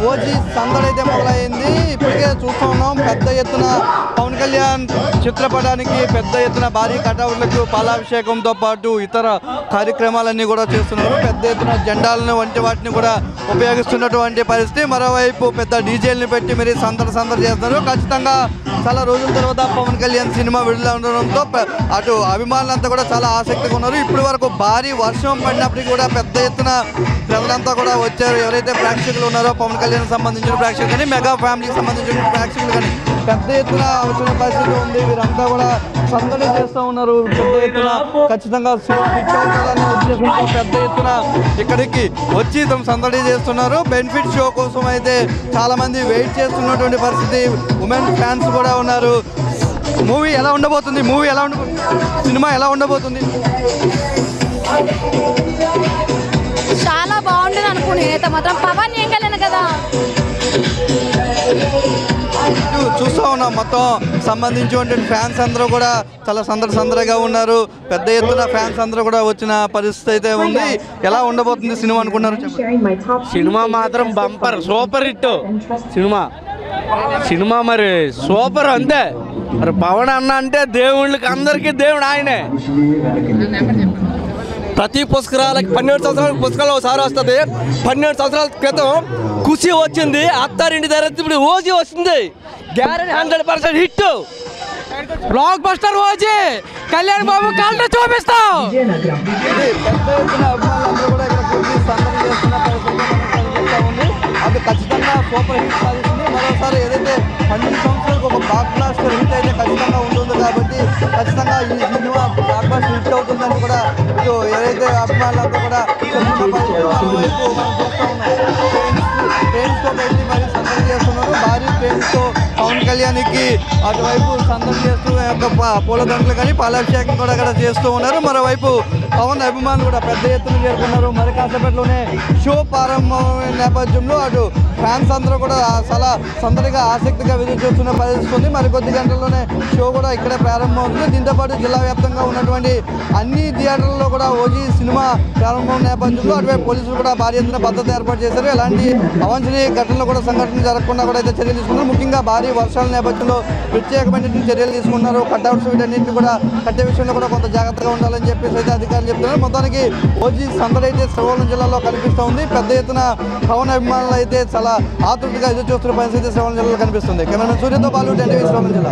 OG సందడి అయితే మొదలైంది. ఇప్పటికే చూస్తూ ఉన్నాం పెద్ద ఎత్తున పవన్ కళ్యాణ్ చిత్రపటానికి పెద్ద ఎత్తున భారీ కటౌట్లకు పాలాభిషేకంతో పాటు ఇతర కార్యక్రమాలన్నీ కూడా చేస్తున్నారు. పెద్ద ఎత్తున జెండాలను వంటి వాటిని కూడా ఉపయోగిస్తున్నటువంటి పరిస్థితి. మరోవైపు పెద్ద డీజేల్ని పెట్టి మరి సందడి చేస్తున్నారు. ఖచ్చితంగా చాలా రోజుల తర్వాత పవన్ కళ్యాణ్ సినిమా విడుదల ఉండడంతో అటు అభిమానులంతా కూడా చాలా ఆసక్తిగా ఉన్నారు. ఇప్పటి వరకు భారీ వర్షం పడినప్పటికీ కూడా పెద్ద ఎత్తున ప్రజలంతా కూడా వచ్చారు. ఎవరైతే ప్రేక్షకులు ఉన్నారో పవన్ కళ్యాణ్ సంబంధించిన ప్రేక్షకులు కానీ మెగా ఫ్యామిలీకి సంబంధించిన ప్రేక్షకులు కానీ పెద్ద ఎత్తున వచ్చిన పరిస్థితి ఉంది. వీరంతా కూడా సందడి చేస్తూ ఉన్నారు. పెద్ద ఎత్తున ఖచ్చితంగా ఉద్దేశంతో పెద్ద ఎత్తున ఇక్కడికి వచ్చి తమ సందడి చేస్తున్నారు. బెనిఫిట్ షో కోసం అయితే చాలా మంది వెయిట్ చేస్తున్నటువంటి పరిస్థితి. ఉమెన్ ఫ్యాన్స్ కూడా ఉన్నారు. మూవీ ఎలా ఉండబోతుంది? సినిమా ఎలా ఉండబోతుంది? చాలా బాగుంటుంది అనుకుని నేనైతే మాత్రం పవన్ ఏం కలిగిన కదా చూస్తూ ఉన్నాం. మొత్తం సంబంధించినటువంటి ఫ్యాన్స్ అందరూ కూడా చాలా సందడిగా ఉన్నారు. పెద్ద ఎత్తున ఫ్యాన్స్ అందరూ కూడా వచ్చిన పరిస్థితి అయితే ఉంది. ఎలా ఉండబోతుంది సినిమా అనుకున్నారు? సినిమా మాత్రం బంపర్ సూపర్ హిట్ సినిమా మరి సూపర్ అంతే. మరి పవన్ అన్న అంటే దేవుళ్ళకి అందరికీ దేవుడు ఆయనే. ప్రతి పుస్తకాలకి 12 సంవత్సరాల పుస్తకాలు ఒకసారి వస్తుంది. 12 సంవత్సరాల క్రితం ఖుషి వచ్చింది, అత్తారింటి దగ్గర ఇప్పుడు ఓజీ వస్తుంది. Guarantee 100% hit blockbuster OG. Kalyan Babu కాళ్ళ చూపిస్తాం. అది ఖచ్చితంగా సూపర్ హిట్ సాధిస్తుంది. మరోసారి ఏదైతే 12 సంవత్సరాలకు ఒక బ్లాక్ బ్లాస్టర్ హిట్ అయితే ఖచ్చితంగా ఉంటుంది కాబట్టి ఖచ్చితంగా ఈ సినిమా బ్లాక్ బ్లాస్టర్ హిట్ అవుతుందని కూడా ఇటు ఏదైతే అభిమానులంతా కూడా ట్రైన్స్తో పెట్టి మరి సందడి చేస్తున్నారు. భారీ ట్రైన్స్తో పవన్ కళ్యాణ్కి అటువైపు సందడి చేస్తూ పూలదండలు కానీ పాలాభిషేకం కూడా అక్కడ చేస్తూ ఉన్నారు. మరోవైపు పవన్ అభిమానులు కూడా పెద్ద ఎత్తున చేరుకున్నారు. మరి కాసేపట్లోనే షో ప్రారంభమైన నేపథ్యంలో అటు ఫ్యాన్స్ అందరూ కూడా చాలా సందడిగా ఆసక్తిగా ఎదురు చూస్తున్న పరిస్థితి. మరి కొద్ది గంటల్లోనే షో కూడా ఇక్కడే ప్రారంభమవుతుంది. దీంతోపాటు జిల్లా వ్యాప్తంగా ఉన్నటువంటి అన్ని థియేటర్లలో కూడా ఓజీ సినిమా ప్రారంభం నేపథ్యంలో అటువైపు పోలీసులు కూడా భారీ ఎత్తున భద్రత ఏర్పాటు చేశారు. ఎలాంటి అవాంఛనీయ ఘటనలు కూడా సంఘటనలు జరగకుండా కూడా అయితే చర్యలు తీసుకున్నారు. ముఖ్యంగా భారీ వర్షాల నేపథ్యంలో ప్రత్యేకమైన చర్యలు తీసుకున్నారు. కట్అవుట్స్ వీటన్నింటినీ కూడా కట్టే విషయంలో కూడా కొంత జాగ్రత్తగా ఉండాలని చెప్పేసి అయితే అధికారులు చెప్తున్నారు. మొత్తానికి ఓజీ సందడి అయితే శ్రవణం జిల్లాలో కనిపిస్తూ ఉంది. పెద్ద ఎత్తున పవన్ అభిమానులు అయితే చాలా ఆతృతగా ఎదురు చూస్తున్న పరిస్థితి శ్రవణం జిల్లాలో కనిపిస్తుంది. కెమెరామెన్ సూర్యతో పాటు శ్రవణం జిల్లా.